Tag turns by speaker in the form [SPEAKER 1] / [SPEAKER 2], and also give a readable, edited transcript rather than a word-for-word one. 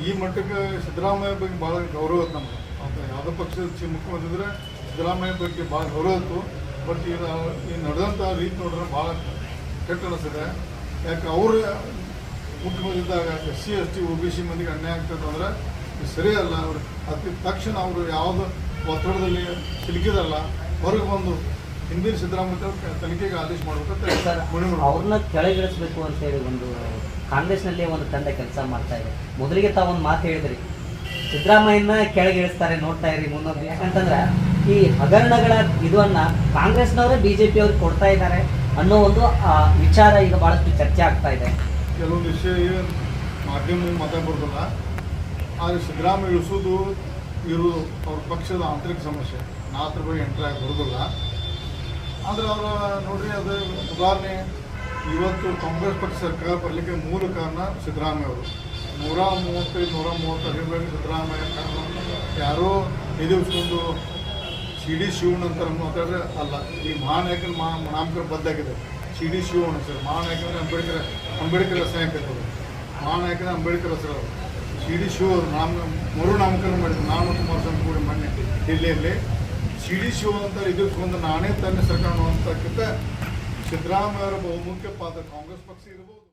[SPEAKER 1] ಈ ಮಟ್ಟಕ್ಕೆ ಸಿದ್ದರಾಮಯ್ಯ ಬಗ್ಗೆ ಭಾಳ ಗೌರವ ಇತ್ತು ನಮ್ಗೆ. ಯಾವುದೋ ಪಕ್ಷದ ಮುಖ್ಯಮಂತ್ರಿ ಇದ್ರೆ ಸಿದ್ದರಾಮಯ್ಯ ಬಗ್ಗೆ ಭಾಳ ಗೌರವ ಇತ್ತು. ಬಟ್ ಈಗ ಈ ನಡೆದಂಥ ರೀತಿ ನೋಡಿದ್ರೆ ಭಾಳ ಕೆಟ್ಟ ಅನಿಸ್ತದೆ. ಯಾಕೆ ಅವರು ಮುಖ್ಯಮಂತ್ರಿ ಇದ್ದಾಗ SC ST OBC ಮಂದಿಗೆ ಅನ್ಯಾಯ ಆಗ್ತದೆ ಅಂದರೆ ಇದು ಸರಿಯಲ್ಲ. ಅವರು ಅತಿ ತಕ್ಷಣ ಅವರು ಯಾವುದು ಒತ್ತಡದಲ್ಲಿ ಸಿಲುಕಿದಲ್ಲ ಹೊರಗೆ ಬಂದು ಹಿಂದಿನ ಸಿದ್ದರಾಮಯ್ಯ ತನಿಖೆಗೆ ಆದೇಶ ಮಾಡಬೇಕಂತ
[SPEAKER 2] ಅವ್ರನ್ನ ಕೆಳಗಿಳಿಸಬೇಕು ಅಂತೇಳಿ ಒಂದು ಕಾಂಗ್ರೆಸ್ನಲ್ಲಿ ಒಂದು ತಂಡ ಕೆಲಸ ಮಾಡ್ತಾ ಇದೆ. ಮೊದಲಿಗೆ ತಾವೊಂದು ಮಾತು ಹೇಳಿದ್ರಿ, ಸಿದ್ದರಾಮಯ್ಯನ ಕೆಳಗಿಳಿಸ್ತಾರೆ ನೋಡ್ತಾ ಇರಿ ಮುಂದೊಂದು. ಯಾಕಂತಂದ್ರೆ ಈ ಹಗರಣಗಳ ಇದನ್ನ ಕಾಂಗ್ರೆಸ್ನವರೇ BJP ಅವ್ರಿಗೆ ಕೊಡ್ತಾ ಇದ್ದಾರೆ ಅನ್ನೋ ಒಂದು ವಿಚಾರ ಈಗ ಬಹಳಷ್ಟು ಚರ್ಚೆ ಆಗ್ತಾ ಇದೆ.
[SPEAKER 1] ಕೆಲವೊಂದು ವಿಷಯ ಮಾಧ್ಯಮ ಮಾತಾಡ್ಬಾರ್ದಲ್ಲ, ಆದರೆ ಸಿದ್ದರಾಮಯ್ಯ ಇಳಿಸೋದು ಇರೋದು ಅವ್ರ ಪಕ್ಷದ ಆಂತರಿಕ ಸಮಸ್ಯೆ. ನಾ ಅದ್ರ ಬಗ್ಗೆ ಎಂಟ್ರ್ ಆಗಿ ಬರೋದಿಲ್ಲ. ಆದರೆ ಅವರ ನೋಡ್ರಿ, ಅದು ಉದಾಹರಣೆ ಇವತ್ತು ಕಾಂಗ್ರೆಸ್ ಪಕ್ಷ ಸರ್ಕಾರ ಬರಲಿಕ್ಕೆ ಮೂಲ ಕಾರಣ ಸಿದ್ದರಾಮಯ್ಯ ಅವರು. 135-130 ಅಧಿವೇಶನ ಸಿದ್ದರಾಮಯ್ಯ ಯಾರೋ ನಿಧಿಸ್ಕೊಂಡು CD ಶಿವಣ್ಣ ಅಂತ ಮಾತಾಡಿದ್ರೆ ಅಲ್ಲ. ಈ ಮಹಾನಾಯಕನ ನಾಮಕರಣ ಬದ್ದಾಗಿದೆ. CD ಶಿವಣ್ಣ ಸರ್ ಮಹಾನಾಯಕನ ಅಂಬೇಡ್ಕರ್ ಹೆಸರು ಮಹಾನಾಯಕನ ಅಂಬೇಡ್ಕರ್ ಹೆಸರು CD ಶಿವ ಮರು ನಾಮಕರಣ ಮಾಡಿದ್ರು. ನಾನು ಕುಮಾರಸ್ವಾಮಿ ಕೂಡ ಮೊನ್ನೆ ಡೆಲ್ಲಿಯಲ್ಲಿ CD ಶಿವ ಅಂತ ಇದಕ್ಕೊಂದು ನಾನೇ ತನ್ನ ಸರ್ಕಾರ ಅನ್ನುವಂಥಕ್ಕಿಂತ ಸಿದ್ದರಾಮಯ್ಯ ಅವರ ಬಹುಮುಖ್ಯ ಪಾತ್ರ ಕಾಂಗ್ರೆಸ್ ಪಕ್ಷ ಇರಬಹುದು.